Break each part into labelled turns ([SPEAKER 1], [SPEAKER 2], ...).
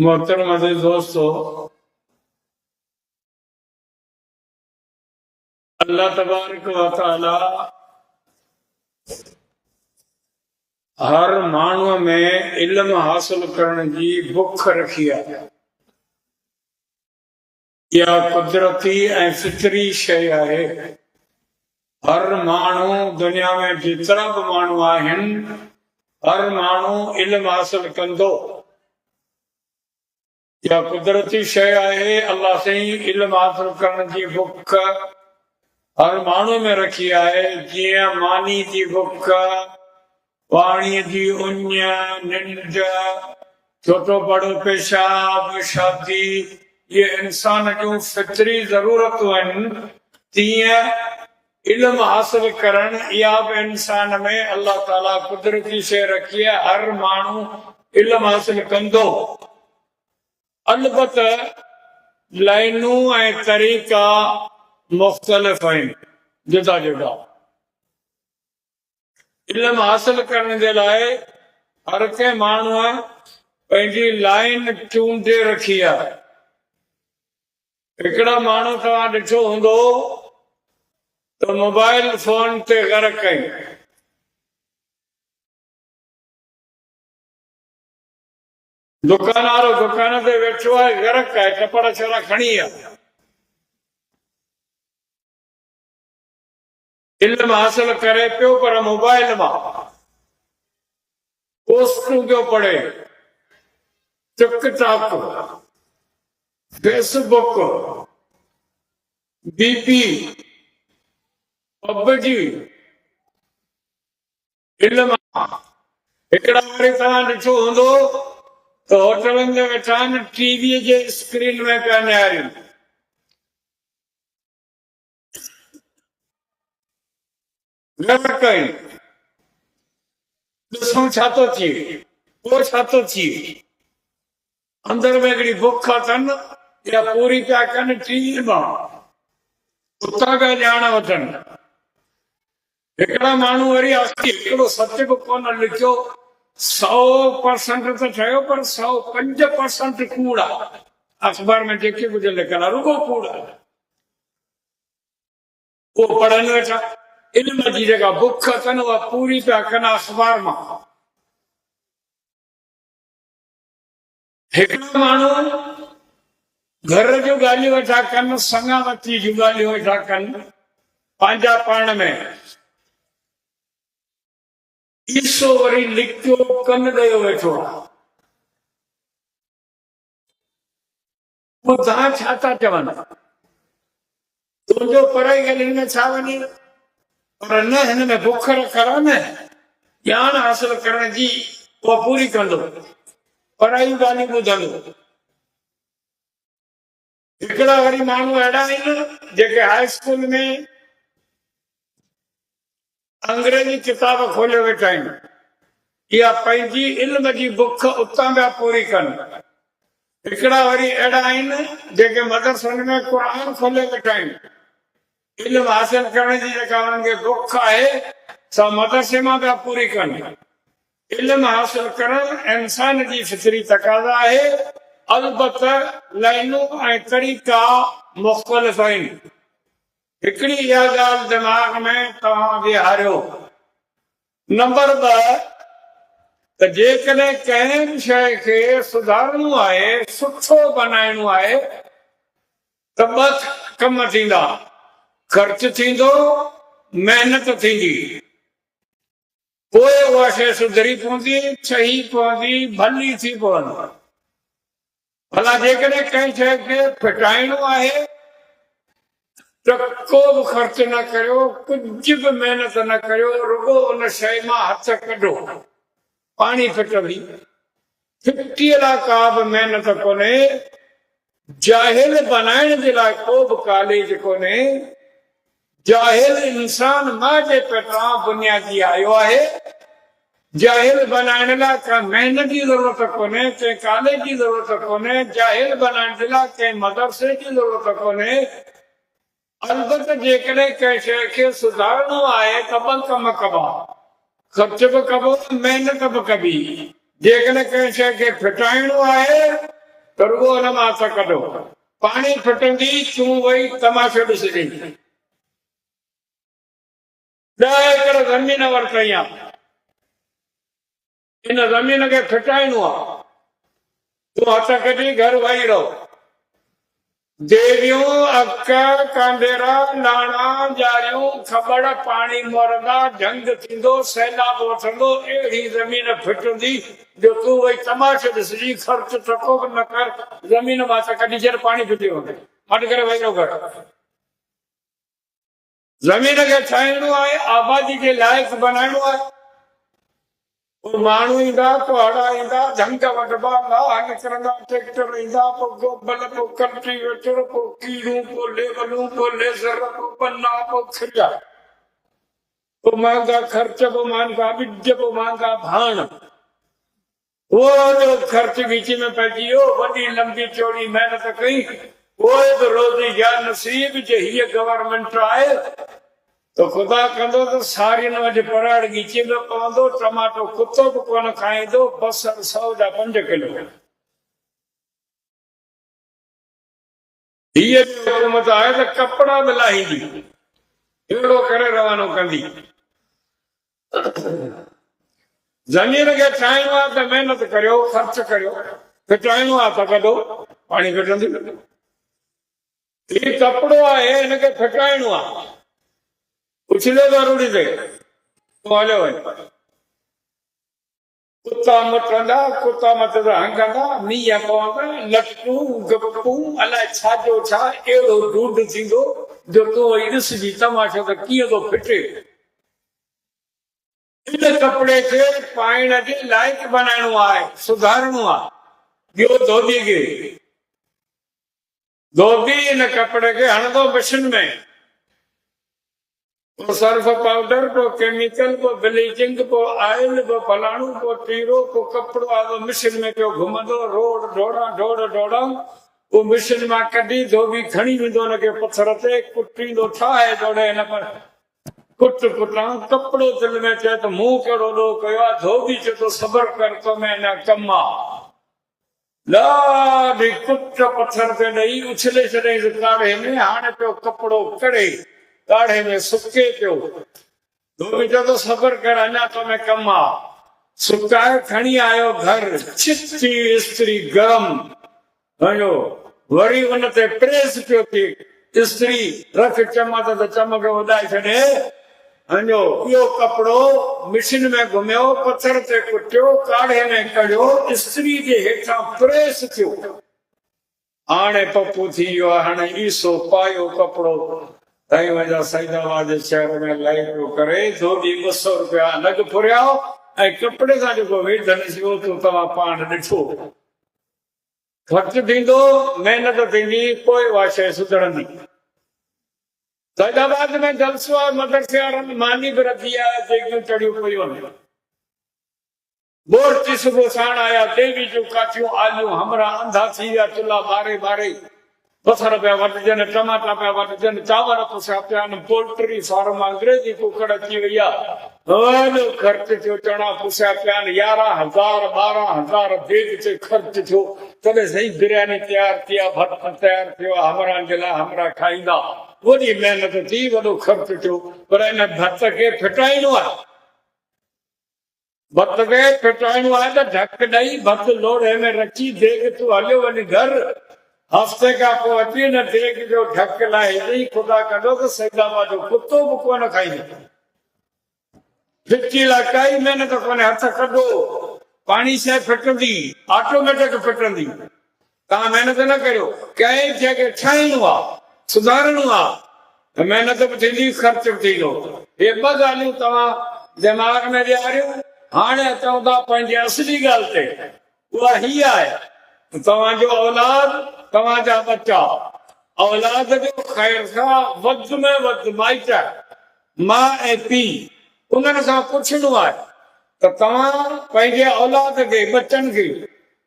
[SPEAKER 1] मोहतरम अज़ीज़ दोस्तों, अल्लाह तबारक व तआला हर माण्हूअ में इल्म हासिल करण जी बुख रखी आहे। इहा कुदरती ऐं फितरी शइ आहे। हर माण्हू दुनिया में जेतिरा बि माण्हू आहिनि, हर माण्हू इल्म हासिल कंदो। इहा कुदरती शइ आहे। अल्लाह साईं इल्म हासिल करण जी बुख हर माण्हू में रखी आहे। जीअं मानी जी बुख, पाणीअ जी उञ, निंड, छोटो बड़ो पेशाब, शादी, ये इंसान जूं फितरी ज़रूरतूं आहिनि। तीअं इल्म हासिल करण इहा बि इंसान में अल्लाह ताला कुदरती शइ रखी आहे। हर माण्हू इल्म हासिल कंदो। अलबत लाइनूं ऐं तरीक़ा मुख़्तलिफ़ आहिनि, जुदा जुदा। इल्म हासिल करण जे लाइ हर कंहिं माण्हूअ पंहिंजी लाइन चूंडे रखी आहे। हिकिड़ा माण्हू तव्हां ॾिठो हूंदो त मोबाइल फोन ते ग़रक़ आहिनि। दुकान वारो दुकान ते वेठो आहे, ग़रक़ आहे, कपड़ा छड़ा खणी आहे। इल्म हासिल करे पियो, पर मोबाइल मां पोस्टूं पियो पढ़े, टिकटॉक, फेसबुक, बीपी, पबजी, इल्म। हिकिड़ा वरी तव्हां ॾिठो हूंदो त होटलनि में वेठा आहिनि, टीवीअ जे स्क्रीन में पिया निहारियूं। ग़रक़ आहिनि। ॾिसूं छा थो थिए, पोइ छा थो थिए। अंदर में हिकिड़ी बुख अथनि, इहा पूरी पिया कनि टीवीअ मां, उतां पिया ॼाण वठनि। हिकिड़ा माण्हू वरी हिकिड़ो सच बि कोन लिखियो, 100% त ठहियो, पर 105% कूड़ आहे। अख़बार में जेके कुझु लिखियल आहे रुगो कूड़ आहे। उहो पढ़नि वेठा। इल्म जी जेका बुख अथनि उहा पूरी पिया कनि अख़बार मां। हिकिड़ा माण्हू घर जूं ॻाल्हियूं वेठा कनि, संगावती जूं ॻाल्हियूं वेठा कनि पंहिंजा पाण में। ईसो वरी लिखियो कन ॾियो वेठो आहे। पोइ तव्हां छा था चवनि, तुंहिंजो पढ़ाई खे हिन में छा वञे, पर न, हिन में बुख रखल आहे न, ॼाण हासिल करण जी उहा पूरी कंदो, पढ़ाई ॻाल्हियूं ॿुधंदो। हिकिड़ा वरी माण्हू अहिड़ा आहिनि जेके हाई स्कूल में अंग्रेजी किताब खोले वेठा आहिनि। इहा पंहिंजी इल्म जी बुख उतां पिया पूरी कनि। हिकिड़ा वरी अहिड़ा आहिनि जेके मदरसनि में क़ुर खोले वेठा आहिनि। इल्म हासिल करण जी जेका उन्हनि खे बुख आहे, सा मदरसे मां पिया पूरी कनि। इल्म हासिल करण इंसान जी फितरी तक़ाज़ा आहे। अलबत लाइनूं ऐं तरीक़ा मुख़्तलिफ़ आहिनि। हिकिड़ी इहा ॻाल्हि दिमाग़ में तव्हां विहारियो। नंबर 2, त जेकॾहिं कंहिं बि शइ खे सुधारणो आहे, सुठो बनाइणो आहे, त 2 कम थींदा, ख़र्च थींदो, महिनत थींदी। पोइ उहा शइ सुधरी पवंदी, सही पवंदी, भली थी पवंदी। भला जेकॾहिं कंहिं शइ खे फिटाइणो आहे त को बि ख़र्च न करियो, कुझु बि महिनत न करियो, रुगो उन शइ मां हथ कढो, पाणी फिटंदी। फिटीअ लाइ का बि महिनत कोन्हे। जाहिल बनाइण जे लाइ को बि कॉलेज कोन्हे। जाहिल इंसान मां जे पेटां बुनियादी आयो आहे। जाहिल बनाइण लाइ का महिनत जी ज़रूरत कोन्हे, कंहिं कॉलेज जी ज़रूरत कोन्हे। जाहिल बनाइण जे लाइ कंहिं मदरसे जी ज़रूरत कोन्हे। अलबत जेकॾहिं कंहिं शइ खे सुधारणो आहे त 2 कम कबा, ख़र्च बि कबो, महिनत बि कबी। जेकॾहिं कंहिं शइ खे फिटाइणो आहे त रुगो हुन मां हथ कढो। पाणी फिटंदी तूं वही तमाशो ॾिसजांइ। 10 एकड़ ज़मीन वरितई आहे, इन ज़मीन खे फिटाइणो आहे, तूं हथ कढी घर वेही रहो। देवियूं अक कांडेरा नाणा जारियूं खबड़ पाणी मोरंदा ढंग थींदो सैलाब वठंदो। अहिड़ी ज़मीन फिटंदी जो तूं वही तमाशो ॾिसजी, ख़र्च टको बि न कर, ज़मीन मां त कढी छॾ, पाणी फिटी वञे, मट करे वेही रहो घर। ज़मीन खे ठाहिणो आहे, आबादी जे लाइक़ बनाइणो आहे। माण्हू ईंदा, कुहाड़ा ईंदा, ढंग वठबा, लाह निकिरंदा, ट्रैक्टर ईंदा, पोइ गोबल, पोइ कल्टीवेटर, पोइ कीड़ूं, पोइ लेवलूं, पोइ लेज़र, पोइ पन्ना, पोइ खिरिया, पोइ महांगा ख़र्च, पोइ महांगा ॿिज, पोइ महांगा भाण। उहो ख़र्च विच में पइजी वियो, वॾी लंबी चौड़ी महिनत कई, पोइ बि रोज़ी या नसीब जे हीअ गवर्नमेंट आहे तो खुदा कंदो तो सारी अॼु पराड़ ॻीचे में पवंदो, टमाटो कुत्तो बि कोन खाईंदो, बसर 100 जा 5 किलो। हीअ हुकूमत आहे त कपिड़ा बि लाहींदी, अहिड़ो करे रवानो कंदी। ज़मीन खे ठाहिणो आहे त महिनत करियो, ख़र्च करियो, फिटाइणो आहे त कढो, पाणी फिटंदी। हीउ कपिड़ो आहे, हिनखे फिटाइणो आहे, उछले ज़रूरी थे तो हलो वञ। कुत्ता मटंदा, कुत्ता मटंदा हंगंदा, मींहं पवंदा, लटकूं गपकूं, अलाए छाजो छा अहिड़ो ढूंढ थींदो जो तूं वही ॾिसजी तमाशो त कीअं थो फिटे। इन कपिड़े खे पाइण जे लाइक़ बनाइणो आहे, सुधारणो आहे। ॿियो धोबी खे, धोबी इन कपिड़े खे हणंदो मशीन में, पोइ सर्फ पाउडर, पोइ केमिकल, पोइ ब्लीचिंग, पोइ ऑयल, पोइ फलाणो, पोइ टीरो, पोइ कपिड़ो आहे मशीन में पियो घुमंदो, रोड ढोड़ा ढोड़ ढोड़ा, पोइ मशीन मां कढी धोबी खणी वेंदो हुनखे पथर ते कुटींदो, ठाहे दौड़े हिन पर कुट कुटां। कपिड़ो दिलि में चए त मूं कहिड़ो ॾोह कयो आहे, धोबी चए थो सबर कर, तो मैं न कम आहे। ॾाढी कुट पथर ते ॾेई उछले छॾियईं काढ़े में, हाणे पियो कपिड़ो कड़े काढ़े में सुके पियो। धोबी चए थो सबर कर, अञा तो मैं कम आहे। सुकाए खणी आयो घर, छिती इस्त्री गरम, वञो वरी उन ते प्रेस पियो थिए, इस्त्री रख चमक त चमक वधाए छॾे। वञो इहो कपिड़ो मशीन में घुमियो, पथर ते कुटियो, काढ़े में कढियो, इस्त्री जे हेठां प्रेस थियो, हाणे पप्पू थी वियो आहे। हाणे ईसो पायो कपिड़ो साईं वञा सैदाबाद शहर में लाई पियो करे, धोबी 200 रुपया लॻ फुरिया ऐं कपिड़े सां जेको वेठल थियो तो तव्हां पाण ॾिठो। ख़र्च थींदो, महिनत थींदी, पोइ उहा शइ सुधरंदी। सैदाबाद में जलसो आहे, मदरसे वारनि मानी बि रखी आहे, जेकियूं चढ़ियूं पयूं आहिनि। बोरची सुबुह साण आया, देवी जूं काठियूं आलियूं हमरा अंधा थी विया, चुल्हा ॿारे ॿारे बसर पिया वढजनि, टमाटा पिया वढजनि, चांवर पुसिया पिया आहिनि, पोल्ट्री फार्म, अंग्रेजी कुकड़ अची वई आहे, ख़र्च थियो, चणा पुसिया पिया आहिनि, 11,000 12,000 देग ते ख़र्च थियो। तॾहिं सही बिरयानी तयारु थी आहे, भर्त तयारु थियो आहे, हमरानि जे लाइ हमरा खाईंदा। वॾी महिनत थी, वॾो ख़र्च थियो, पर इन भर्त खे फिटाइणो आहे। भर्त खे फिटाइणो आहे त ढक ॾेई भर्त लोढ़े में रखी देग तूं हलियो वञ घर। हफ़्ते खां पोइ अची न देग जो ढक लाहे, ख़ुदा कंदो त सैदाबाद जो कुत्तो बि कोन खाईंदो। फिटी लाइ काई महिनत कोन्हे, हथ कढो, पाणी शइ फिटंदी, ऑटोमेटिक फिटंदी। तव्हां महिनत न करियो, कंहिं शइ खे ठाहिणो आहे, सुधारणो आहे, महिनत बि थींदी, ख़र्च बि थींदो। हे 2 ॻाल्हियूं तव्हां दिमाग़ में ॾियारियो। हाणे अचूं था पंहिंजी असली ॻाल्हि ते, उहा हीअ आहे तव्हांजो औलाद, तव्हांजा बच्चा। औलाद जो ख़ैर सां वधि में वधि माइट, माउ ऐं पीउ, उन्हनि सां पुछणो आहे त तव्हां पंहिंजे औलाद खे, बच्चनि खे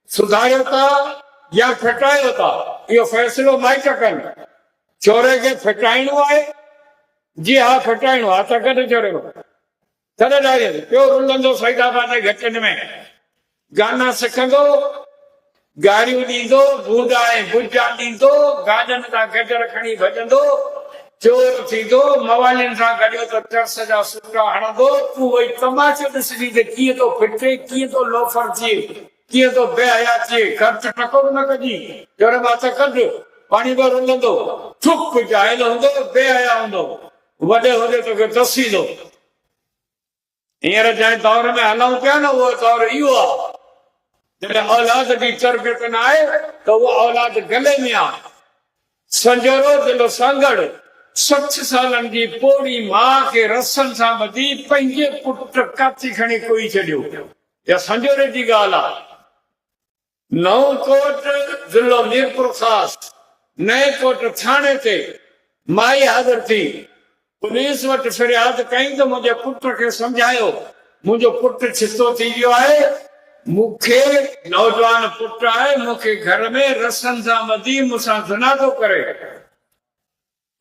[SPEAKER 1] सुधारियो था या फिटायो था। इहो फ़ैसिलो माइट कनि। छोरे खे फिटाइणो आहे, जी हा फिटाइणो आहे, त कॾहिं छोरे तॾहिं ॾाढो पियो रुलंदो सैदाबाद जे घटनि में। गाना सिखंदो, गारियूं ॾींदो, बूंदा ऐं बुजा ॾींदो, गाजनि सां गजर खणी भॼंदो, चोर थींदो, मवालियुनि सां गॾियो त चर्च जा सुटा हणंदो। तूं वही तमाशो ॾिसजी त कीअं थो फिटे, कीअं थो लोफर थिए, कीअं थो बेहया थिए। ख़र्च टको न कजी, जड़ मां त कढ, पाणी में रुलंदो, चुप जाइल हूंदो, बेहया हूंदो, वॾे हूंदे तोखे दसींदो। हींअर जंहिं दौर में हलूं पिया न, उहो दौर इहो आहे। जॾहिं औलाद जी तरबियत न आहे त उहो औलाद गले में आहे। संजोरो दिलो सांगड़ 60 सालनि जी पोड़ी मां खे रसनि सां ॿधी पंहिंजे पुट काथी खणी कोई छॾियो। इहा संजोरे जी ॻाल्हि आहे। नवकोट ज़िलो मीरपुर ख़ासि, नए कोट थाणे ते माई हाज़िर थी, पुलिस वटि फरियाद कई त मुंहिंजे पुट खे सम्झायो, मुंहिंजो पुट छितो थी वियो आहे, मूंखे नौजवान पुट आहे, मूंखे घर में रसनि सां ॿधी मूंसां ज़िना थो करे।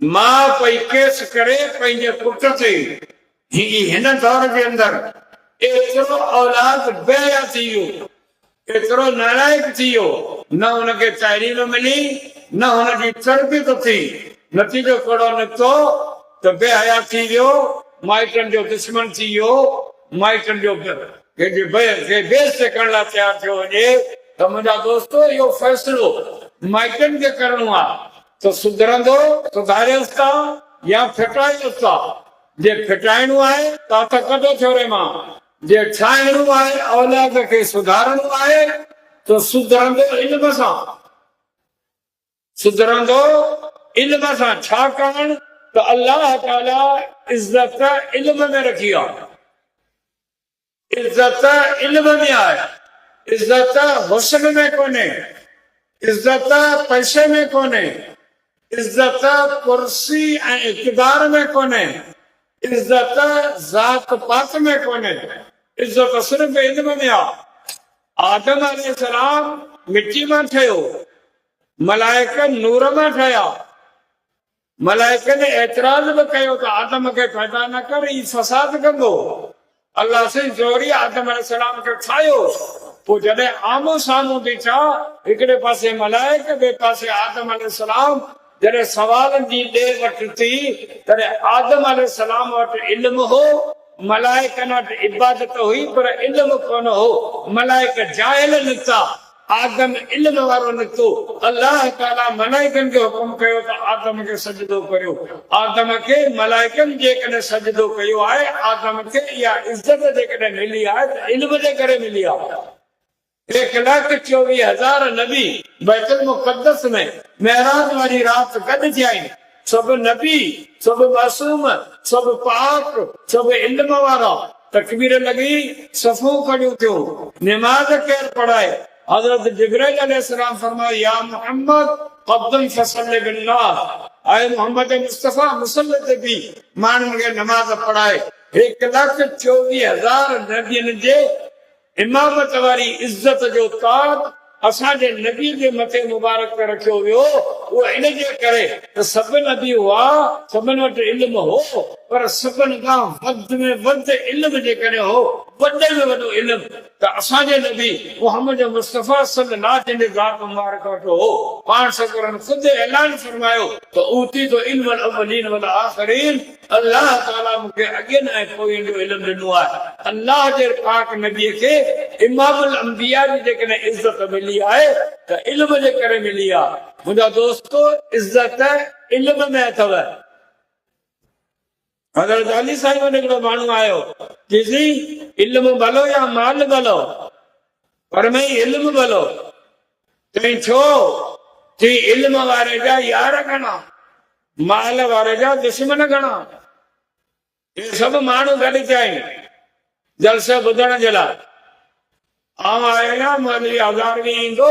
[SPEAKER 1] मां पई केस करे पंहिंजे पुट ते। हिन दौर जे अंदरि एतिरो औलाद बेहया थी वियो, एतिरो नालायक थी वियो, न हुनखे तइलीम मिली, न हुनजी तरबियत थी। नतीजो कहिड़ो निकितो त बेहया थी वियो, माइटनि जो दुश्मन थी वियो, माइटनि जो बेइज़्ज़त करण लाइ तयारु थियो वञे। त मुंहिंजा दोस्तो, इहो फ़ैसिलो माइटनि खे करणो आहे त सुधरंदो, सुधारियोसि था या फिटायोसि था। जे फिटाइणो आहे त हथ कढो छोरे मां, जे ठाहिणो आहे औलाद खे सुधारणो आहे त सुधरंदो इल्म सां, सुधरंदो इल्म सां। छाकाणि त अल्लाह ताला इज़त इल्म में रखी आहे, इज़त इल्म में आहे। इज़त हुस्न में कोन्हे, इज़त पैसे में कोन्हे, इज़त कुर्सी ऐं इक़्तिदार में कोन्हे, इज़त ज़ात पात में कोन्हे, इज़त सिर्फ़ इल्म में आहे। आदम अलैहिस्सलाम मिटी मां ठहियो, मलाइक नूर मां ठहिया। मलाइकनि एतिराज़ बि कयो त आदम खे पैदा न कर, ही फ़साद कंदो। अल्लाह से ज़ोरी आदम अलैहिस्सलाम खे ठाहियो। पोइ जॾहिं आम्हूं साम्हूं ॾिठा, हिकिड़े पासे मलाइक, ॿिए पासे आदम अलैहिस्सलाम, जॾहिं सवालनि जी ॾे वठि थी, तॾहिं आदम अलैहिस्सलाम वटि इल्म हो, मलाइकनि वटि इबादत हुई, पर इल्म कोन हो। मलाइक जाहिल निकिता, आदम इल्म वारो निकितो। अल्लाह ताला मलाइकनि खे हुकुम कयो त आदम खे सजदो करियो। आदम खे मलाइकनि जेकॾहिं सजदो कयो आहे, आदम खे इहा इज़त जेकॾहिं मिली आहे त इल्म जे करे मिली आहे। 1,24,000 नबी बैतुल मुक़द्दस में महराज वारी रात गॾु थिया आहिनि। सभु नबी, सभु मासूम, सभु पाक, सभु इल्म वारा। तकबीर लॻी, सफ़ूं खड़ियूं थियूं, निमाज़ केरु पढ़ाए? हज़रत जिब्रील अलैहिस्सलाम फरमायो, या मोहम्मद क़द्दम फसल्लि बिन्नास, आए मोहम्मद मुस्तफ़ा मुसल्ले ते भी माण्हुनि खे नमाज़ पढ़ाए। 1,24,000 नबियनि जे इमामत वारी इज़त जो ताज असांजे नबी जे मथे मुबारक ते रखियो वियो। उहो इन जे करे त सभु नबी हुआ, सभिनि वटि इल्म हो, पर सभिनि खां वधि में वधि इल्म जेकॾहिं हो, वॾे में वॾो इल्म त असांजे नबी मुहम्मद मुस्तफ़ा सल्लल्लाहु अलैहि ज़ात मुबारक वटि हो। पाण सरकारनि ख़ुदि ऐलान फरमायो त ऊती तो इल्मुल अव्वलीन वल आख़िरीन, अल्लाह ताला मूंखे अॻियनि ऐं पोयनि जो इल्म ॾिनो आहे। अल्लाह जे पाक नबीअ खे इमामुल अंबिया जी जेकॾहिं इज़त मिली आहे त इल्म जे करे मिली आहे। मुंहिंजा दोस्तो, इज़त इल्म में अथव। हज़रत अली साहिब वटि हिकिड़ो माण्हू आयो, चईसि इल्म भलो या माल भलो? पर में इल्म भलो। चई छो? चई इल्म वारे जा यार घणा, माल वारे जा दुश्मन घणा। ये सभु माण्हू गॾु थिया आहिनि जलसे ॿुधण जे लाइ। आऊं आयो न, मौलवी हज़ारवी ईंदो,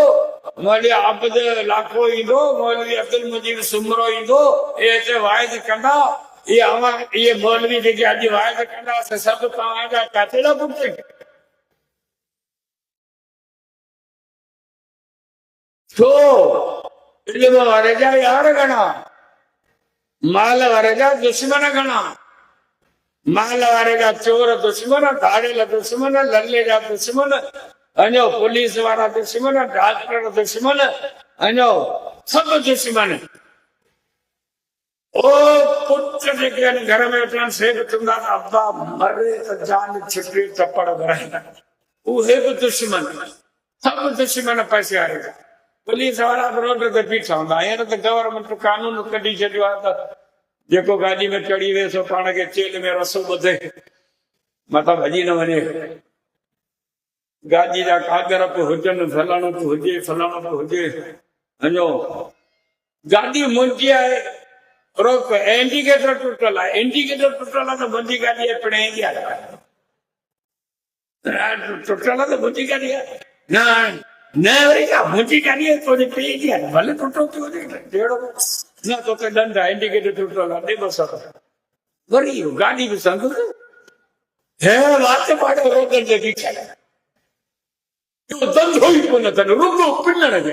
[SPEAKER 1] मौलवी आबिद लाखो ईंदो, मौलवी अब्दुल मुजीब सुमरो ईंदो, इहे हिते वाइद कंदा। इहे मौलवी जेके अॼु वाइद कंदा, सभु तव्हांजा काथेड़ा पुट? छो? इल्म वारे जा यार घणा, माल वारे जा दुश्मन घणा। माल वारे जा चोर दुश्मन, धाड़ेल दुश्मन, लल्ले जा दुश्मन, अञो पुलिस वारा दुश्मन, डॉक्टर दुश्मन, अञो सब दुश्मन। ओ पुत्र जेके घर में अचनि से बि चवंदा त अब्बा मरे त जान छिटी चपड़ भराईंदा, उहे बि दुश्मन, सब दुश्मन पैसे वारे। पुलिस वारा रोड ते बीठा हूंदा। हींअर त गवर्नमेंट कानून कढी छॾियो आहे त जेको गाॾी में चढ़ी वियो सो पाण खे जेल में रसो ॿधे, मथां भॼी न वञे। गाॾी जा कागर बि हुजनि, फलाणो बि हुजे, फलाणो बि हुजे। अञो गाॾी मुंहिंजी आहे, रोक, इंडिकेटर टुटल आहे, इंडिकेटर टुटल आहे त मुंहिंजी गाॾी आहे, पिण ईंदी आहे। टुटल आहे त मुंहिंजी गाॾी आहे, न वरी छा मुंहिंजी गाॾी आहे तुंहिंजी पीउ जी आहे, भले टुटो थी वञे जहिड़ो न तोखे ॾंड आहे, इंडिकेटर टुटल आहे, ॾे ॿ वरी इहो गाॾी बि संग हे वात पाड़े रोडनि ते बीठा आहिनि। इहो धंधो ई कोन अथनि, रुॻो पिनण जो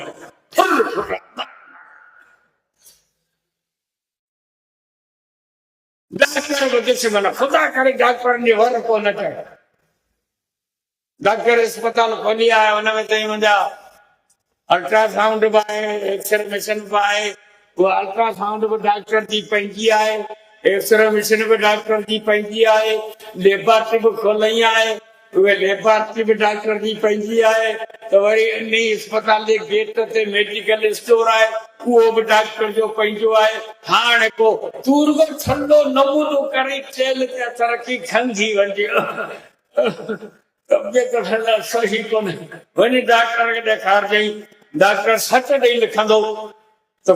[SPEAKER 1] डॉक्टर बि दुश्मन। ख़ुदा करे डॉक्टरनि जी वर कोन अचे। डॉक्टर अस्पताल खोली आहे, हुनमें ताईं मुंहिंजा अल्ट्रासाउंड बि आहे, एक्सरे मशीन बि आहे। उहा अल्ट्रासाउंड बि डॉक्टर जी पंहिंजी आहे, एक्सरे मशीन बि डॉक्टर जी पंहिंजी आहे, लेबोरेटरी बि खोलाई आहे, उहे लेबोरेटरी बि डॉक्टर जी पंहिंजी आहे। त वरी इन अस्पताल जे गेट ते मेडिकल स्टोर आहे, उहो बि डॉक्टर जो पंहिंजो आहे। हाणे को तूं रुॻो ठंडो नमूनो करे जेल ते तरक़ी खंघी वञे, तबियत सही कोन्हे, वञी डॉक्टर खे ॾेखारजई। डॉक्टर सच ॾेई लिखंदो त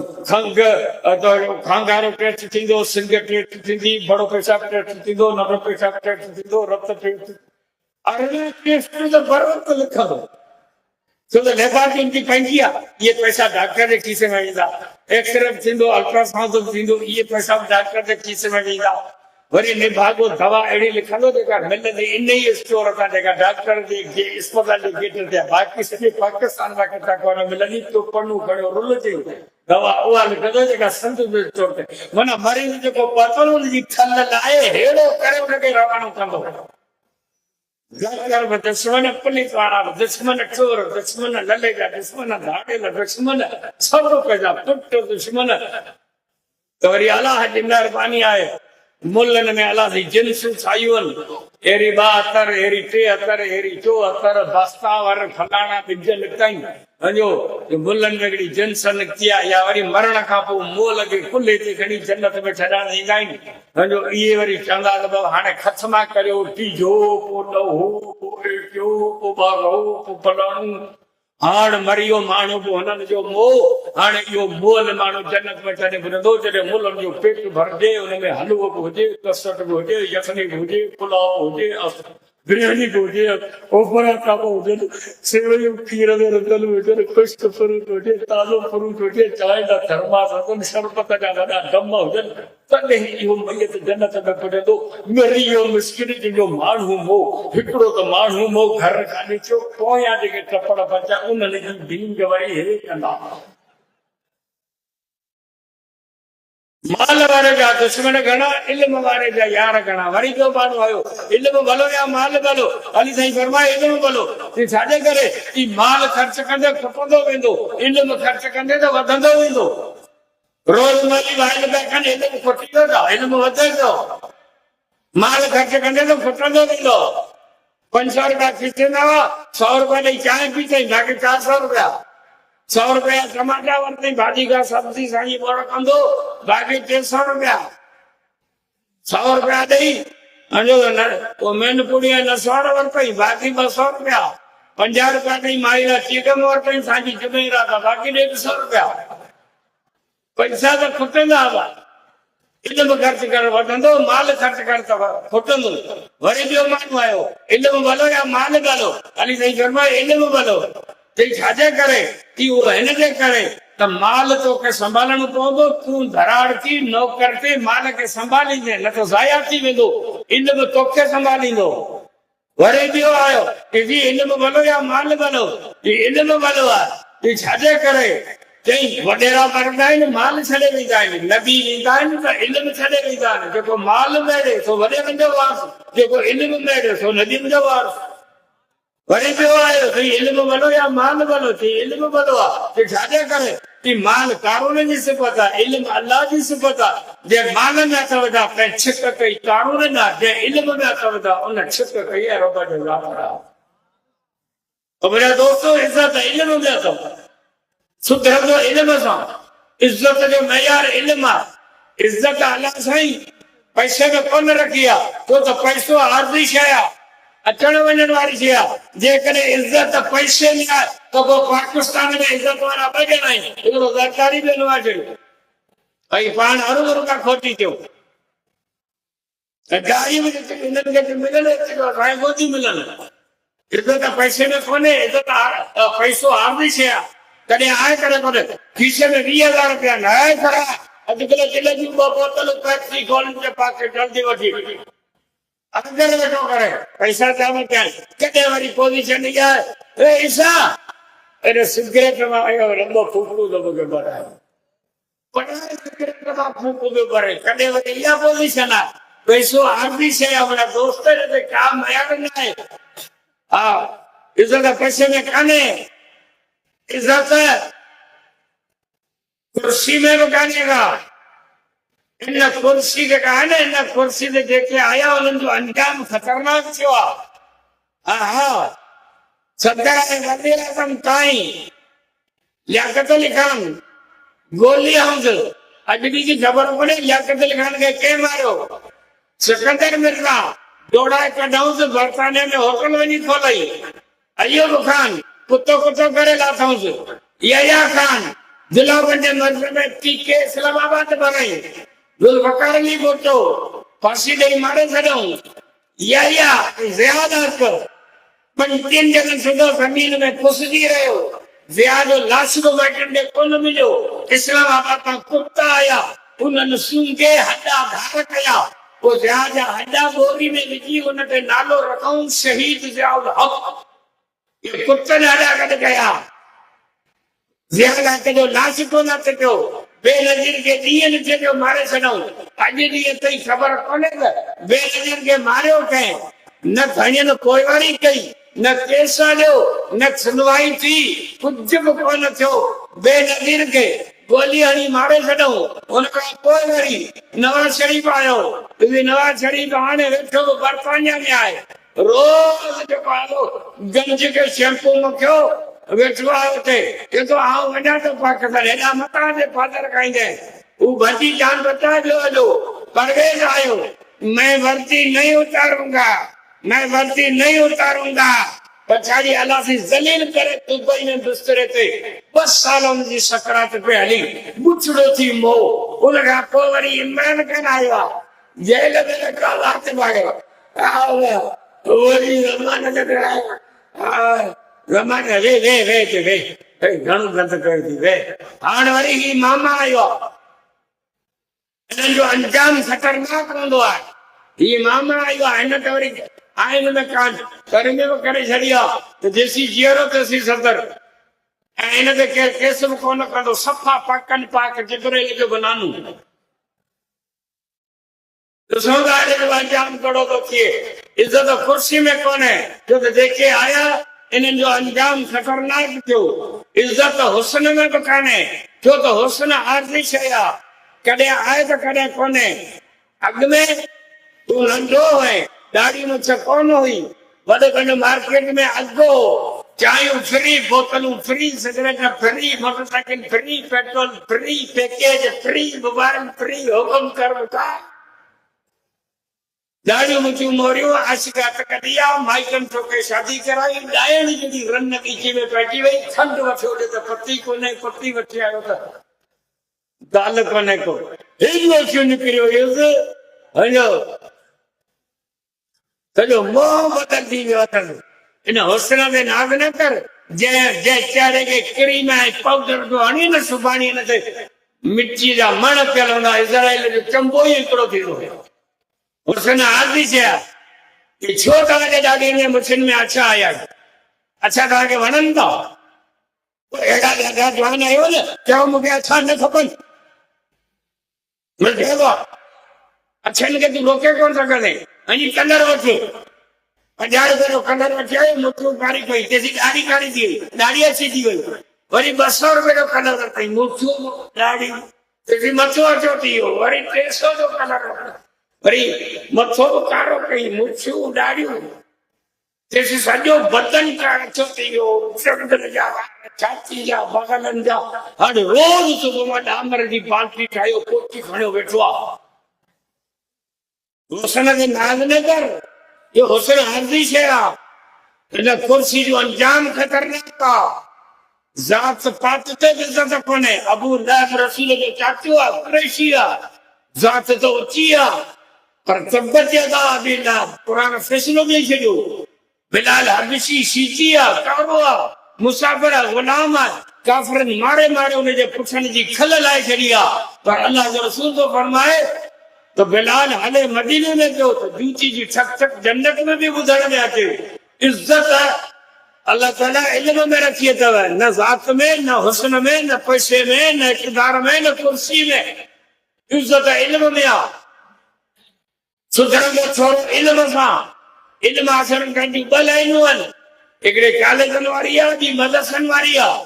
[SPEAKER 1] खंघारो टेस्ट थींदो, सिंग टेस्ट थींदी, बड़ो पेशाब टेस्ट थींदो, नंढो पेशाब टेस्ट थींदो, रत टेस्ट, अरिड़हं टेस्ट त बराबरि लिखंदो। छो त लेबोरेटरी जी पंहिंजी आहे, इहे पैसा डॉक्टर जे खीसे में ईंदा। एक्सरे बि थींदो, अल्ट्रासाउंड बि थींदो, इहे पैसा बि डॉक्टर जे खीसे में ईंदा। वरी निभागो दवा अहिड़ी लिखंदो जेका मिलंदी इन ई स्टोर तां, जेका डॉक्टर जे अस्पताल जे गेट ते आहे। बाक़ी सॼे पाकिस्तान में किथां कोन मिलंदी। तो पन्नू खणियो रुल ते दवा उहा लिखंदो जेका संत जे स्टोर ते, माना मरीज़ जेको पतल हुनजी थल लाहे हेड़ो करे हुनखे रवानो कंदो। डॉक्टर बि दुश्मन, पुलिस वारा बि दुश्मन, चोर दुश्मन, लले जा दुश्मन, धाड़ेल दुश्मन, सभु पंहिंजा पुट दुश्मन। त वरी अलाह जी महिरबानी आहे, मुल्हनि में अलाह जी जिन्सूं ठाहियूं आहिनि, अहिड़ी 2 अतर, अहिड़ी 3 अतर, अहिड़ी 4 अतर, बस्तावर फलाणा ॿिज निकिताई। अञो मुल्हनि में हिकिड़ी जिन्स निकिती आहे, या वरी मरण खां पोइ मोल खे कुल्हे ते खणी जन्नत में छॾण ईंदा आहिनि। अञो इहे वरी चवंदा त हाणे ख़त्मा करियो, टीजो पोइ ॾहो पोइ एटियो पोइ ॿारो पोइ फलाणो। हाणे मरियो माण्हू बि हुननि जो मोह, हाणे इहो मोल माण्हू जन्नत में तॾहिं घुरंदो जॾहिं मुल्हनि जो पेट भरिजे, हुनमें हलवो बि हुजे, कसट बि हुजे, यखनी बि हुजे, पुलाव बि हुजे, बिरयानी बि हुजे, पराठा बि हुजनि, सेवइयूं खीर में रधियल हुजनि, ख़ुश्क फ्रूट हुजे, ताज़ो फ्रूट हुजे, चांहि जा थर्मास हुजनि, शरबत जा वॾा दम हुजनि, तॾहिं इहो मयत जन्नत में पुॼंदो। मरी वियो मिस्किन जंहिंजो माण्हू मोह, हिकिड़ो त माण्हू मोह घर खां ॾिठो, पोयां जेके टपड़ बचा उन्हनि जी बींग वरी हे कंदा। माल वारे जा दुश्मन घणा, इल्म वारे जा यार घणा। वरी जो माण्हू आयो, इल्म भलो या माल भलो, अली साईं फरमाए इल्म भलो। छाजे करे कि माल ख़र्च कंदे खुटंदो वेंदो, इल्म ख़र्च कंदे त वधंदो वेंदो। रोज़मर्री वाइल पिया कनि, इल्म खुटींदो त इल्म वधे थो। माल ख़र्च कंदे त खुटंदो वेंदो। 500 रुपया खीचंदा हुआ, 100 रुपया ॾेई चांहि पीतई, बाक़ी 400 रुपया। 100 रुपया टमाटा वरितई, भाॼी का सब्जी साईं बड़ कंदो, बाक़ी 300 रुपया। 100 रुपया ॾेई अञो मेन पुड़ीअ नसवार वरितई, बाक़ी 200 रुपया। 50 रुपया ॾेई माई लाइ चीकम वरितई, साईं जुमेरा था, बाक़ी 150 रुपया। पैसा त खुटंदा हुआ। इल्म ख़र्च कर वधंदो, माल ख़र्च कर त खुटंदो। वरी ॿियो माण्हू आयो, इल्म भलो या माल भलो, अली साईं फरमाए इल्म भलो। छाजे करे कि उहो हिनजे करे त माल तोखे संभालणो पवंदो, तूं धराड़ थी नौकर ते माल खे संभालींदे, न त ज़ाया थी वेंदो, इल्म तोखे संभालींदो। वरी ॿियो आयो कि जी इल्म भलो या माल भलो, इल्म भलो आहे। छाजे करे चई वॾेरा मरंदा आहिनि, माल छॾे वेंदा आहिनि, नबी ईंदा आहिनि त इल्म छॾे वेंदा आहिनि। जेको माल मेड़े सो वॾेरनि जो वारस, जेको इल्म मेड़े सो नबीनि जो वारस। वरी ॿियो आयो भई इल्मु भलो या माल भलो थी इल्मु भलो आहे छाजे करे कि माल कारून जी सिफ़त आहे इल्मु अल्लाह जी सिफ़त आहे जे माल में अथव था कंहिं छिक कई कारून न जे इल्म में अथव था उन छिक कई आहे रब जो लापरा तो मेरा दोस्तों इज्जत इल्म में अथव सुधरंदो इल्म सां इज्जत जो मयार इल्म आहे इज्जत अल्लाह साईं पैसे में कोन रखी आहे छो त पैसो आरज़ी शइ आहे अचण वञण वारी शइ आहे जेकॾहिं इज़त पैसे में आहे त पोइ पाकिस्तान में इज़त वारा ॿ ॼणा आहिनि हिकिड़ो ज़रदारी बि नवाज़ भई पाण हरू का खोटी थियो गाड़ी में हिननि खे मिलनि असांखे कोन्ह मिलनि इज़त पैसे में कोन्हे इज़त पैसो आरज़ी शइ आहे कॾहिं आहे करे कोन्हे खीसे में 20,000 रुपया न आहे खड़ा अॼुकल्ह दिल जूं 2 बोतलूं पेप्सी गोल्ड जे पाकेट जल्दी वठी अंदर वेठो करे पैसा जाम कया कॾहिं वरी पोजीशन इहा ए ईसा अरे सिगरेट मां आयो रंबो फूकड़ू दबो के भराए पढ़ाई सिगरेट मां फूकू के भरे कॾहिं वरी इहा पोजीशन आहे पैसो आरज़ी शइ आहे मुंहिंजा दोस्त ते काम मयार न आहे हा इज़त पैसे में कान्हे इज़त कुर्सी में बि कान्हे का इन कुर्सी के कहा ना इन कुर्सी से जेके आया उन्हनि जो अंजाम खतरनाक थियो आहे हा सदर वज़ीर आज़म ताईं लियाकत अली खान गोली हाउस अॼु की ख़बर पड़े लियाकत अली खान के कंहिं मारियो सिकंदर मिर्ज़ा दौड़ाए कढाऊंसि बरतानिया में होटल वञी खोलाई अयूब खान कुतो कुतो करे लाथऊंसि यहया खान दिलावंद मस्जिद में टीके इस्लामाबाद बनाई जुल्फकार अली भुट्टो फांसी ॾेई मारे छॾियऊं यहया ज़ियादत 3 ॼणनि सुधो ज़मीन में फुसजी रहियो ज़िया जो लाश बि वटंदे कोन मिलियो इस्लामाबाद तां कुत्ता आया उन्हनि सूंघे हॾा धार कया पोइ ज़िया जा हॾा बोरी में विझी उन ते नालो रखऊं शहीद ज़ियाउल हक़ ये कुत्तनि हॾा गॾु कया ज़िया जो लाश कोन थियो बेनज़ीर के ॾींहं ॾिठे जो मारे छॾऊं अॼु ॾींहं ताईं ख़बर कोन्हे त बेनज़ीर के मारियो कंहिं न खणियनि पोइवारी कई न केस हलियो न सुनवाई थी कुझु बि कोन थियो बेनज़ीर के गोली हणी मारे छॾऊं उन खां पोइ वरी नवाज़ शरीफ़ आयो नवाज़ शरीफ़ हाणे वेठो बरतानिया में आहे रोज़ जेको आयो गंज के शैम्पू मखियो वेठो आहे उते चवंदो आउं वञा थो पाकिस्तान हेॾा मथां जे फादर खाईंदे हू भॼी जान बचा जो हलो परवेज़ आयो मैं वर्दी नहीं उतारूंगा मैं वर्दी नहीं उतारूंगा पछाड़ी अल्लाह से जलील करे दुबई में बिस्तरे ते 2 साल उनजी सकरात पे हली बुछड़ो थी मोह उन खां पोइ वरी इमरान खान आयो जेल में कालात भाॻियो वरी रमान आयो रमान वे वे वे ते वे घणो गंद कयो थी वे हाणे वरी ही मामा आयो इन्हनि जो अंजाम खतरनाक हूंदो आहे ही मामा आयो आहे हिन ते वरी आइन में कान करे में भी करे छड़िया तो जैसी जीरो तैसी सदर ऐन दे के केस में कोन कंदो सफा पाकन पाक जिब्राइल जो बनानू तो सौदारे जो अंजाम करो तो किए इज्जत कुर्सी में कोन है जो देखे आया इन्हनि जो अंजाम खतरनाक थियो इज्जत हुस्न में भी कान है जो तो हुस्न आरज़ी शइ आहे कॾहिं आहे त कॾहिं कोन्हे अॻ में तू नंढो है दाढ़ी मुछ कौन हुई वॾे वॾे मार्केट में अघो चायूं फ्री बोतलूं free cigarette free motorcycle free petrol free package free mobile free हुकुम कर का दाढ़ी मुछूं मोरियूं आशिका कढिया माइकन ठोके शादी कराई ॾाइण जी रन नीचे में पइजी वई खंड वठो ॾे त पत्ती कोन्हे पत्ती वठी आयो त दाल कोन्हे को हेॾो क्यों निकिरियो हलो सॼो मोह बदल थी वियो अथनि इन हुस्न ते नाज़ न कर जंहिं चेहरे खे क्रीम ऐं पाउडर जो हणी न सुभाणे हिन ते मिटी जा मण पियल हूंदा इज़राइल जो चंबो ई हिकिड़ो थींदो हुस्न आरज़ी शइ आहे छो तव्हांजे ॾाढी में मुछियुनि में अच्छा आया अच्छा तव्हांखे वणनि था अहिड़ा ॾाढा जवान आहियो न चओ मूंखे अच्छा न खपनि अछनि खे तूं रोके कोन सघंदे कलर वठ ₹50 जो कलर वठी आयो, मुठियूं कारी कई, तेसी ॾाढ़ी कारी थी वई, ॾाढ़ी अची थी वई। वरी ₹200 जो कलर वरितई, मुठियूं ॾाढ़ी, तेसी मथो अचो थी वियो। वरी ₹300 जो कलर वरितो, वरी मथो बि कारो कई, मुठियूं ॾाढ़ियूं, तेसी सॼो बदन अचो थी वियो। गर्दन जा वार, छाती जा, बगलनि जा। हाणे रोज़ सुबुह मां डामर जी बाल्टी ठाहियो, कोठी खणियो वेठो आहे। हुस्न ते नाज़ न कर, ये हुस्न अर्ज़ी शइ आहे। हिन कुर्सी जो अंजाम ख़तरनाक आहे। ज़ात पात ते इज़त कोन्हे। अबू लहब रसूल जो चाचो आहे, कुरैशी आहे, ज़ात त ऊची आहे, पर तब्बत यदा अबी लहब, क़ुर फ़ैसिलो ॾेई छॾियो। बिलाल हबशी शीची आहे, कारो आहे, मुसाफ़िर आहे, ग़ुलाम आहे। काफ़िरनि मारे मारे उनजे पुठनि जी खल लाहे छॾी आहे। पर अल्लाह जो रसूल थो फरमाए तो बिलाल हले मदीने में पियो तो जूती जी ठक ठक जन्नत में भी ॿुधण में अचे। इज्जत अल्लाह ताला इल्म में रखी अथव, न ज़ात में, न हुस्न में, न पैसे में, न इक़्तिदार में, न कुर्सी में। इज्जत इल्म में आहे। सुधरंदो छोरो इल्म सां। इल्म हासिल करण जूं ॿ लाइनूं आहिनि, हिकिड़े कॉलेजनि वारी आहे, ॿी मदरसनि वारी आहे।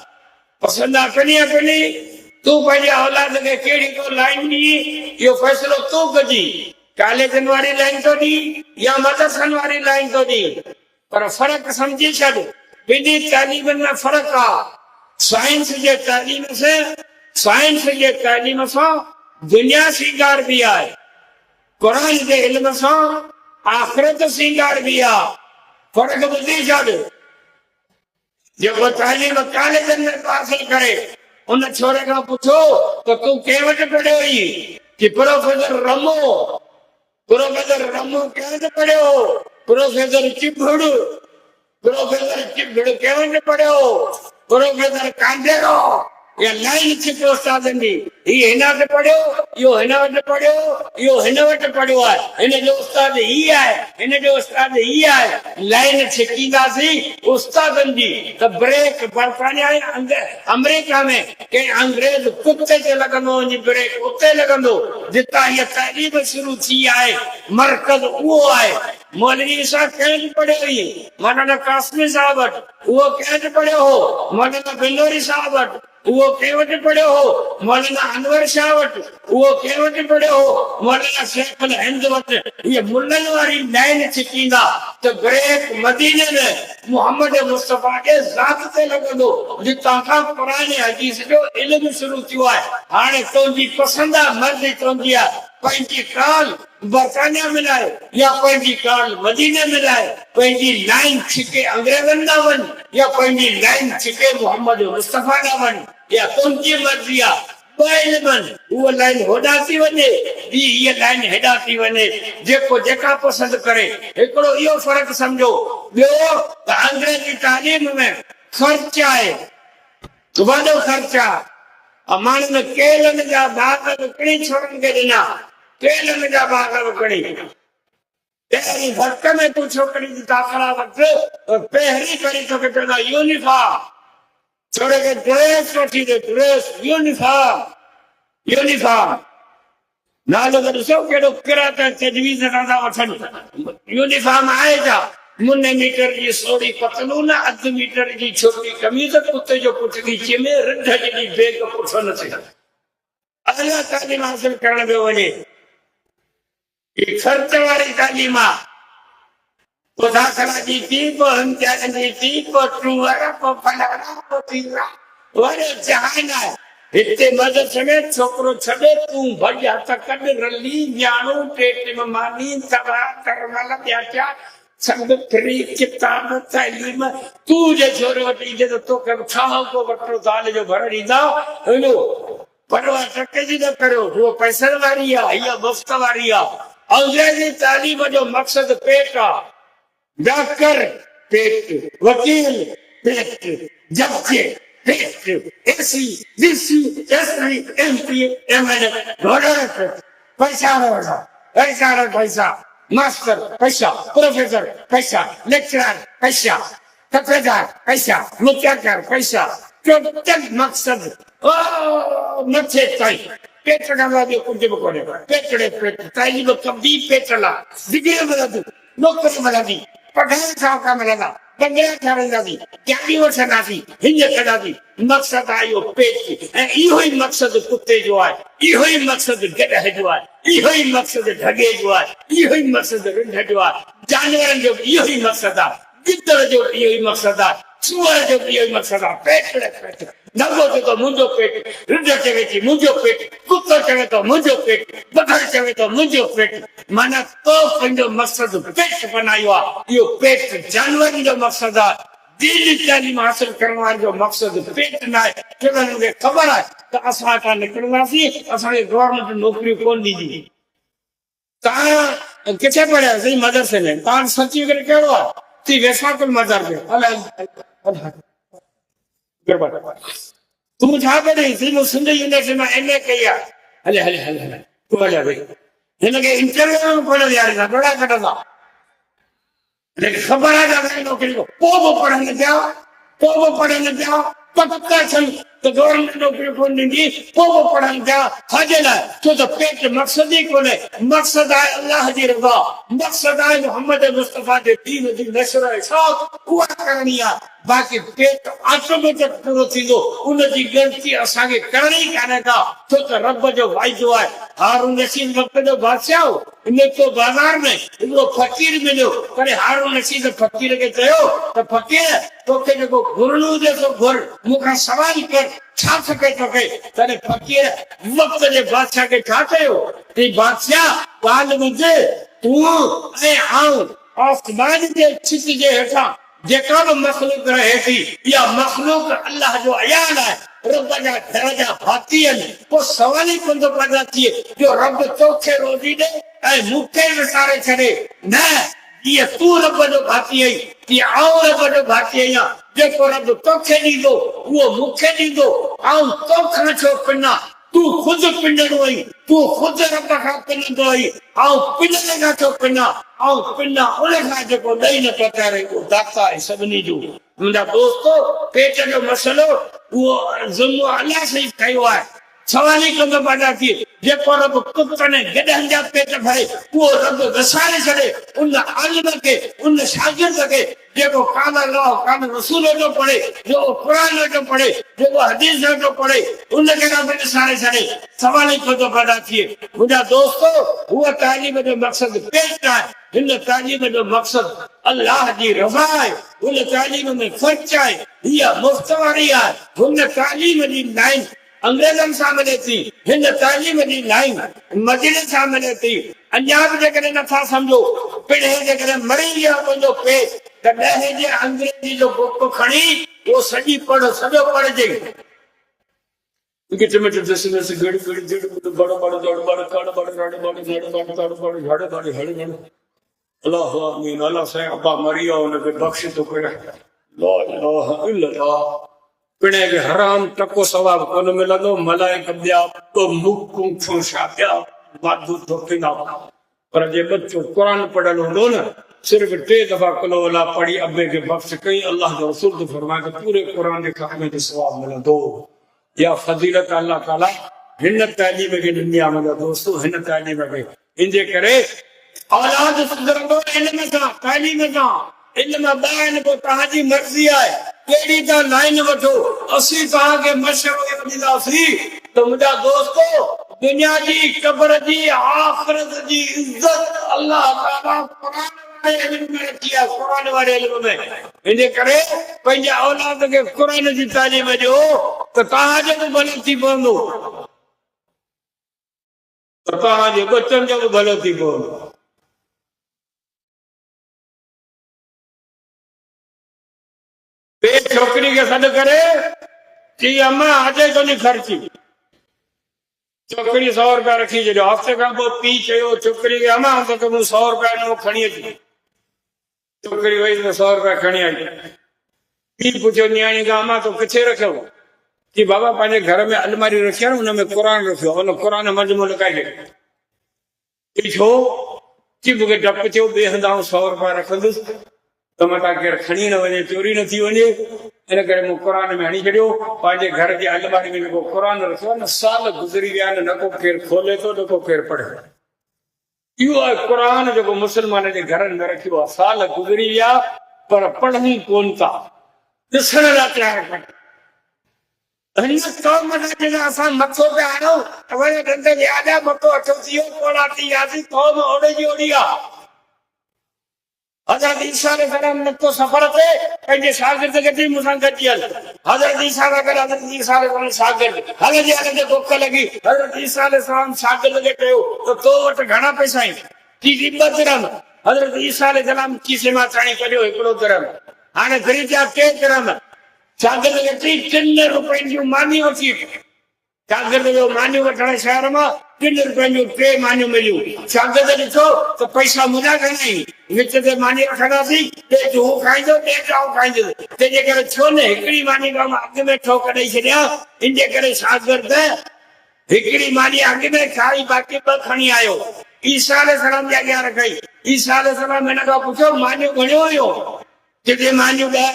[SPEAKER 1] पसंदि आहे कनी तूं पंहिंजे औलाद खे कहिड़ी को लाइन ॾी, इहो फ़ैसिलो तूं कजी। कॉलेजनि वारी लाइन थो ॾी या मदरसनि वारी लाइन थो ॾी, पर फ़र्क़ु सम्झी छॾ। ॿिन्ही तालीमनि में फ़र्क़ु आहे। साइंस जे तालीम सां दुनिया सींगार बि आहे, क़ुर जे इल्म सां आख़िरत सींगार बि आहे। फ़र्क़ु ॿुधी छॾ। जेको तालीम कॉलेजनि में हासिल करे, उन छोरे खां पुछो त तूं कंहिं वटि पढ़ियो हुई, कि प्रोफेसर रमो कंहिं वटि पढ़ियो, प्रोफेसर चिभड़ कंहिं वटि पढ़ियो, प्रोफेसर कांडेरो या लाइन छिके उस्तादनि जी। हीउ हिन वटि पढ़ियो, इहो हिन वटि पढ़ियो, इहो हिन वटि पढ़ियो आहे, हिन जो उस्ताद हीउ आहे, हिन जो उस्ताद हीउ आहे। लाइन छिकींदासीं उस्तादनि जी त ब्रेक बर्तानिया अमेरिका में कंहिं अंग्रेज कुते ते लॻंदो, वञी ब्रेक उते लॻंदो जितां हीअ तालीम शुरू थी आहे। मर्कज़ उहो आहे। मौलवी साहब कंहिं वटि पढ़ियो हुई, मौलाना कासमी साहब वटि। उहो कंहिं वटि पढ़ियो हो, मौलाना बिलोरी साहब वटि। उहो कंहिं वटि पढ़ियो हो, मौलाना अनवर शाह वटि। उहो कंहिं वटि पढ़ियो हो, मौलाना शेख अल हिंद वटि। हीअ मुल्लनि वारी लाइन छिकींदा त ब्रेक मदीने में मोहम्मद मुस्तफ़ा जे ज़ात ते लॻंदो, जितां खां क़ुर हदीस जो इल्म शुरू थियो आहे। हाणे तुंहिंजी पसंदि आहे, मर्ज़ी तुंहिंजी आहे, पंहिंजी काल बरतानिया मिलाए या पंहिंजी काल मदीने मिलाए, पंहिंजी लाइन छिके अंग्रेज़नि ॾांहुं वञ या पंहिंजी लाइन छिके मोहम्मद मुस्तफ़ा ॾांहुं वञ, या तुंहिंजी मर्ज़ी आहे। ॿ इल्म आहिनि, उहा लाइन होॾां थी वञे, ॿी हीअ लाइन हेॾां थी वञे। जेको जेका पसंदि करे। हिकिड़ो इहो फ़र्क़ु सम्झो। ॿियो त अंग्रेज़ी तालीम में ख़र्च आहे, वॾो ख़र्च आहे। माण्हुनि केलनि जा बाग़ विकिणी छोरनि खे ॾिना, केलनि जा बाग़ विकिणी। पहिरीं वक़्त में तूं छोकिरी जी दाख़िला वठि, पहिरीं करे तोखे चवंदा यूनिफॉर्म, छोरे खे ड्रेस वठी ॾे, ड्रेस यूनिफॉर्म। नालो त ॾिसो कहिड़ो किरात तजवीज़ था वठनि। यूनिफॉर्म आहे छा? मुने मीटर जी सोड़ी पतलून, अधु मीटर जी छोटी कमीज़, कुते जो पुठिती चिमे, रिढ जी बेग पुठो न थिए। अला तालीम हासिल करण पियो वञे। ख़र्च वारी तालीम आहे। पोइ दाख़िला जी थी, पोइ इम्तिहान जी थी, पोइ टूअर, पोइ फलाणा, पोइ थींदा, वरी जहान आहे। हिते मदरसे में छोकिरो छॾे, तूं भॼ हथ कढ, रली ॼाणू, टेट में मानी, तरा तरमल ॿिया संग फ्री किताब तालीम। तूं जे छोरे वटि ईंदे त तोखे छा को वठो दाल जो भर ॾींदा। परवाह टके जी न करियो, उहो पैसनि वारी आहे, हीअ मुफ़्त वारी आहे। अंग्रेज़ी तालीम जो मक़सदु पेट आहे। डॉक्टर पेट, वकील पेट, जज पेट, एसी डीसी एसपी एमपी एमएलए पैसा मास्टर पैसा, प्रोफेसर पैसा, लेक्चरर पैसा, ठेकेदार पैसा, मुख्याकार पैसा। टोटल मक़सद मथे ताईं पेट खां वाधो कुझु बि कोन्हे। पेट तालीम कबी पेट लाइ, डिग्री मिलंदी, नौकरी मिलंदी, पठान साहब का मिलेगा बंगला ठाराईंदासीं गाड़ी वठंदासीं हिंज कंदासीं मक़सद आहे इहो पेट ऐं इहो ई मक़सद कुत्ते जो आहे इहो ई मक़सद गॾह जो आहे इहो ई मक़सद ढगे जो आहे इहो ई मक़सद रिंढ जो आहे जानवरनि जो इहो ई मक़सद आहे गिदड़ जो इहो ई मक़सद आहे सूअर जो इहो ई मक़सद आहे पेट नंगो जेको मुंहिंजो पेट रिंढ चवे थी मुंहिंजो पेट कुतो चवे थो मुंहिंजो पेट बदर चवे थो मुंहिंजो पेट माना तो पंहिंजो मक़सद पेट बनायो आहे इहो पेट जानवरनि जो मक़सद आहे दीनी तालीम हासिल करण वारे जो मक़सद पेट न आहे छो त हुनखे ख़बर आहे त असां हितां निकिरंदासीं असांखे गवर्नमेंट नौकरी कोन ॾींदी तव्हां किथे पढ़ियासीं मदरसे में तव्हां सर्टिफिकेट कहिड़ो आहे थी वेसाकुल मदर में तूं छा पढ़ी थी सिंध यूनिवर्सिटी में MA कई आहे हले हले हले हले तूं हलिया भई हिनखे इंटरव्यू में कोन विहारींदा ॾोड़ा कढंदा ख़बर आहे त नौकिरी पोइ बि पढ़नि पिया पक्का थियनि त गवर्नमेंट नौकरी कोन ॾींदी पोइ बि पढ़नि पिया छाजे लाइ छो त पेट मक़सद ई कोन्हे मक़सद आहे अल्लाह जी रज़ा मक़सद आहे मोहम्मद मुस्तफ़ा जे दीन जी नशर इशाअत उहा करणी आहे बाक़ी पेट ऑटोमेटिक पूरो थींदो उनजी गिनती असांखे करणी कान्हे का छो त रब जो वाइदो आहे हारून रशीद वक़्त जो बादशाह हो निकितो बाज़ार में हिकिड़ो फ़क़ीर मिलियो करे हारून रशीद फ़क़ीर खे चयो त फ़क़ीर तोखे जेको घुरणो हुजे सो घुर मूंखां सवाल कर छा खपे तोखे तॾहिं फ़क़ीर वक़्त जे बादशाह खे छा चयो त बादशाह ॻाल्हि ॿुध तूं ऐं आऊं आसमान जे छित जे हेठां जेका बि मख़लूक रहे थी इहा मख़लूक अल्लाह जो अयान आहे रब जा घर जा भाती आहिनि पोइ सवाल ई कोन थो पैदा थिए जो रब तोखे रोज़ी ॾे ऐं मूंखे विसारे छॾे न जीअं तूं रब जो भाती आहीं तीअं आऊं रब जो भाती आहियां जेको रब तोखे ॾींदो उहो मूंखे ॾींदो आऊं तोखां छो पिना तूं ख़ुदि पिनणो आहीं तूं ख़ुदि रब खां पिनंदो आहीं आऊं पिनण खां छो पिना आऊं पिना उन खां जेको ॾेई न पचारे उहो दाता आहे सभिनी जो मुंहिंजा दोस्तो पेट जो मसइलो उहो ज़ुल्म अलाह सां ई कयो आहे सवाल ई कोन पैदा थिए जेको रब कुतनि गॾनि जा पेट भरे उहो रब विसारे छॾे उन आलिम खे उन शागिर्द खे जेको कान अल्लाह कान रसूल जो पढ़े जेको क़ुरान जो पढ़े जेको हदीस जो पढ़े उनखे रब विसारे छॾे सवाल ई कोन पैदा थिए मुंहिंजा दोस्तो उहा तालीम जो मक़सद पेट आहे हिन तालीम जो मक़सद अल्लाह जी रज़ा आहे हुन तालीम में ख़र्च आहे हीअ मुफ़्त वारी आहे हुन तालीम जी लाइन अंग्रेजनि सां मिले थी हिन तालीम जी लाइन मजलिस सां मिले थी अञा बि जेकॾहिं नथा सम्झो पिणे जेकॾहिं मरी वियो पंहिंजो पेट त ॾहें जे अंग्रेजी जो बुक खणी उहो सॼी सॼो पढ़जे पिणे खे हराम टको सवाब कोन मिलंदो मलाइक ॿिया पर जे बच्चो क़ुरान पढ़ियल हूंदो न सिर्फ़ 3 दफ़ा कुल वला पढ़ी अबे खे बख़्श कई अल्लाह जो रसूल तो फरमाए त पूरे क़ुरान जे ख़ात्मे ते सवाब मिलंदो या फज़ीलत अल्लाह ताला हिन तालीम खे ॾिनी आहे मुंहिंजा दोस्तो हिन तालीम खे इनजे करे औलाद सुधरंदो इल्म सां तालीम सां इल्म ॿाहिरि पोइ तव्हांजी मर्ज़ी आहे कहिड़ी तव्हां लाइन वठो असीं तव्हांखे मशवरो ॾींदासीं त मुंहिंजा दोस्तो दुनिया जी क़ब्र जी आख़िरत जी इज़त अल्लाह ताला क़ुरान वारे इल्म में इन करे पंहिंजे औलाद खे क़ुरान जी तालीम ॾियो त तव्हांजो बि भलो थी पवंदो त तव्हांजे बचनि जो बि भलो थी पवंदो छोकिरी खे सॾु करे चई अम्मा अॼु तुंहिंजी ख़र्ची छोकिरी 100 रुपया रखी छॾियो हफ़्ते खां पोइ पीउ चयो छोकिरी खे अम्मा तोखे मूं 100 रुपया ॾिनो खणी अची छोकिरी वई त 100 रुपया खणी आई पीउ पुछियो नियाणी खां अम्मा तो किथे रखियो कि बाबा पंहिंजे घर में अलमारी रखी आहे हुन में क़ुरान रखियो हुन क़ुरान मजमू लिकाए छॾियो छो कि मूंखे डपु थियो ॿिए हंधि 100 रुपया रखंदुसि त मथां केरु खणी न वञे चोरी न थी वञे इन करे मूं क़ुरान में हणी छॾियो पंहिंजे घर जी अलमारी में जेको क़ुरान रखियो न साल गुज़री विया आहिनि न को केरु खोले थो न को केरु पढ़े इहो आहे क़ुरान जेको मुस्लमान जे घरनि में रखियो आहे। साल गुज़री विया पर पढ़नि कोन था, ॾिसण लाइ तयारु कोन। हिन क़ौम ते असां मथो पिया हणूं त वरी ॾंद जे आॾा मथो अठो थी वियो, कोड़ा थी वियासीं। क़ौम ओड़े जी ओड़ी आहे। हज़रत ईसा अलैहिस्सलाम नथो सफ़र ते पंहिंजे शागिर्द खे चई मूंसां गॾिजी हल। हज़रत ईसा हज़रत ईसा अलैहिस्सलाम शागिर्द हल जे हल ते तोख लॻी। हज़रत ईसा अलैहिस्सलाम शागिर्द खे चयो त तो वटि घणा पैसा आहिनि? की 2 दिरहम। हज़रत ईसा अलैहिस्सलाम खीसे मां खणी कढियो 1 दिरहम। हाणे घरी जा 2 दिरहम। शागिर्द खे चई 3 रुपयनि जूं मानियूं वठी। शागिर्द जो मानियूं वठण शहर मां 3 रुपयनि जूं 3 मानियूं मिलियूं। शागिर्द ॾिठो त पैसा मुंहिंजा घणा आहिनि, विच ते मानी रखंदासीं, टे जो हू खाईंदो, टे जो खाईंदो। तंहिंजे करे छो न हिकिड़ी मानी खां मां अॻु में ठोक ॾेई छॾियां। इन करे शागिर्द हिकिड़ी मानी अॻु में खाई बाक़ी 2 खणी आयो। ईसा अलैहिस्सलाम जे अॻियां रखई। ईसा अलैहिस्सलाम हिन खां पुछियो मानियूं घणियूं हुयूं? चइजे मानियूं 2।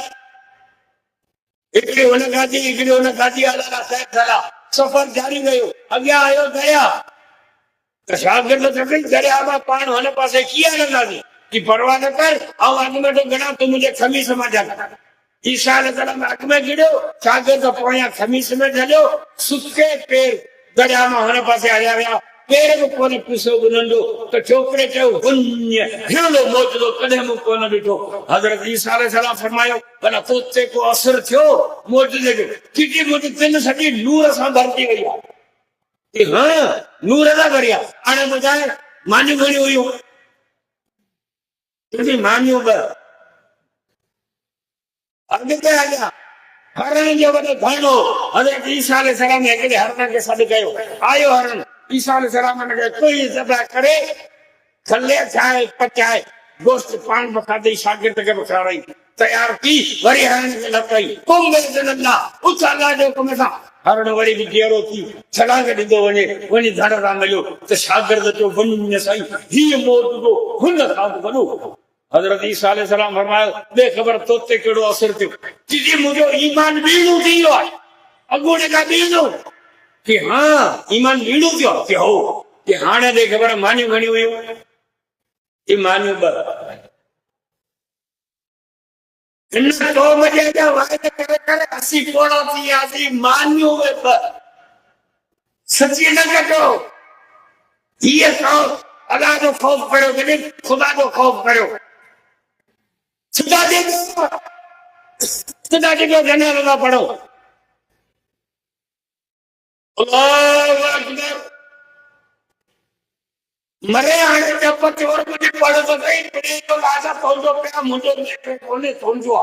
[SPEAKER 1] हिकिड़ी हुन खाधी, हिकिड़ी हुन खाधी। अलाह सफ़र जारी रहियो। अॻियां आयो दरिया त शागिर्द चई दरिया मां पाण हुन पासे कीअं हलंदासीं? की परवाह न कर, ऐं अॻु में तो गिणा, तूं मुंहिंजे खमीस मां झल। ईसा अलैहिस्सलाम अॻु में गिड़ियो, शागिर्द पोयां खमीस में झलियो। सुके पेर दरिया मां हुन पासे हलिया विया। पेर बि कोन पुसो बि नंढो। त छोकिरे चयो हिड़ो मौजूदो कॾहिं मूं कोन ॾिठो। हज़रत ईसा अलैहिस्सलाम फरमायो भला तो ते को असर थियो मौजूदे जो? की मुंहिंजी 3 सॼी नूर सां भरजी वई आहे। हाँ नूर सां भरी आहे। हाणे ॿुधाए मानियूं घणियूं हुयूं? मानियूं 2। अॻिते हलिया हरण जो वॾो धाणो। हज़रत ईसा अलैहिस्सलाम हिकिड़े हरण खे सॾु कयो। आयो हरण। ईसा अलैहिस्सलाम हिनखे कोई ज़बह करे खले ठाहे पचाए गोश्त पाण बि खाधई, शागिर्द खे बि खाराई। तयार थी वरी हरण खे लपटाई। उथ अलाह जे हुकुम सां। हरण वरी बि गेरो थी छलांग ॾींदो वञे, वञी धड़ सां मिलियो त शागिर्द चयो वञ साईं, हीअ मौजूदो हुन खां बि वॾो। हज़रत ईसा अलैहिस्सलाम फरमायो बे ख़बर तो ते कहिड़ो असर थियो? जी मुंहिंजो ईमान ॿीणो थी वियो आहे। अॻोड़े खां ॿीणो कि हाँ ईमान ॿीणो थियो कि हो कि हाणे बे ख़बर मानियूं घणियूं हुयूं? ई मानियूं 2। इन क़ौम जे अॻियां वाइदे करे करे असीं कोड़ा थी वियासीं। मानियूं 2। सची न कढो। हीअ क़ौम अलाह जो ख़ौफ़ करियो, जॾहिं ख़ुदा जो ख़ौफ़ करियो। खुदा जी जनाज़ा पढ़ो। अल्लाहु अकबर। मरे हाणे चप चोर मुझे पढ़ तो सही तेरे तो लाजा पहुंचो पे मुझे लेके कोने समझो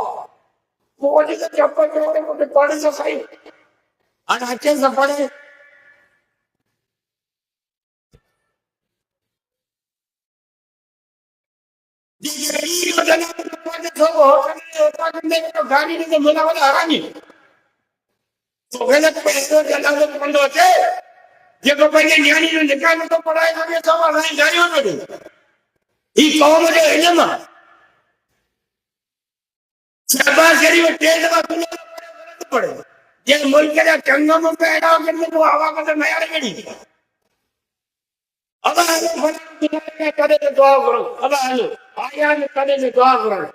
[SPEAKER 1] वो जी चप चोर मुझे पढ़ तो सही और अच्छे से पढ़े। गाड़ी ने मिला वाला हरानी तो गलत पैसे जनाज़ो बंद होते जेको पंहिंजे न्याणी जो निकाह नथो पढ़ाए सघे सभु असांजी गाॾियूं थो ॾे। ही क़ौम जो इल्मु आहे। शहबाज़ शरीफ़ 3 दफ़ा गलत पढ़े जे मुल्क जा चंग में पैदा करने को हवा का मयार कड़ी। अब हेलो करे तो दुआ करो। अब हेलो आया ने करे तो दुआ करो।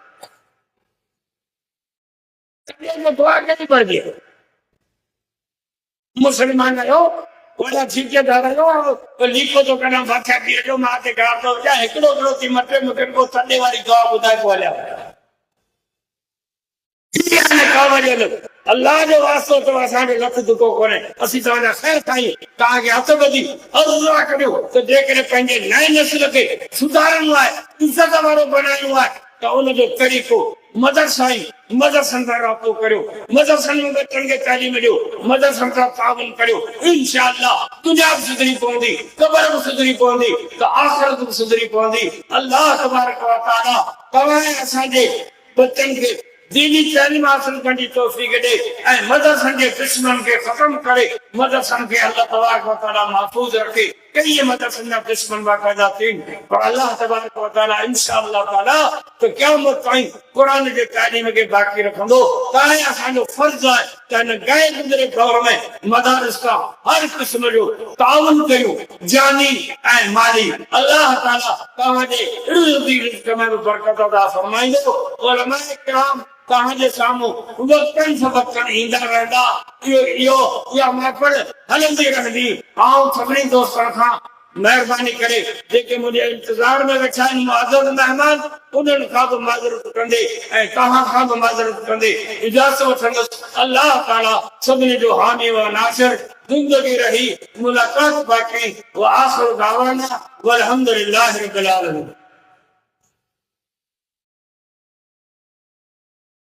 [SPEAKER 1] करे तो दुआ कैसी पड़ गई? मुसलमान आयो वॾा ठेकेदार आहियो त लीको थो कढां बादशाह पीर जो मां ते गार थो विझां हिकिड़ो हिकिड़ो थी मटे मुटे को थधे वारी दुआ ॿुधाए पोइ हलिया अल्लाह जो वास्तो अथव असांजो लख दुखो कोन्हे। असीं तव्हांजा ख़ैर ठाहियूं तव्हांखे हथ ॿधी अल्लाह करियो त जेकॾहिं पंहिंजे नए नस्ल खे सुधारणो आहे इज़त वारो बनाइणो आहे त उनजो तरीक़ो मदरसा मदरसनि सां राब्तो करियो। मदरसनि में बच्चनि खे तालीम ॾियो। मदरसनि सां ताउन करियो। इंशाअल्लाह दुनिया बि सुधरी पवंदी, क़बर बि सुधरी पवंदी त आख़िरत बि सुधरी पवंदी। अल्लाह तबारक व तआला तव्हां असांजे बच्चनि खे दीनी तालीम हासिल करण जी तौफ़ीक़ ॾे ऐं मदरसनि जे दुश्मन खे ख़त्म करे मदरसनि खे अल्लाह तबारक व तआला महफूज़ रखे। कई मदरसा दुश्मन बाकायदा थी पर अल्लाह तबारक व तआला इंशाअल्लाह ताला तो क़यामत ताईं कुरान के तालीम के बाकी रखंदो ताए असांजो फर्ज है त गए गुज़रे दौर में मदारिस का हर क़िस्म जो ताउन कयो जानी ऐं माली अल्लाह ताला तव्हांजे रिज़्क़ में भी बरकत अता फरमाईंदो उलमा किराम तव्हांजे साम्हूं वक़्तन सबक़न ईंदा रहंदा इहा महफ़िल हलंदी रहंदी आउं सभिनी दोस्तनि खां महिरबानी करे जेके मुंहिंजे इंतज़ार में वेठा आहिनि मुआज़्ज़ज़ महिमान उन्हनि खां बि माज़रत कंदे ऐं तव्हां खां बि माज़रत कंदे इजाज़त वठंदुसि अल्लाह ताला सभिनी जो हामी व नासिर ज़िंदगी रही मुलाक़ात बाक़ी व आख़िर दावाना वल्हम्दुलिल्लाहि रब्बिल आलमीन।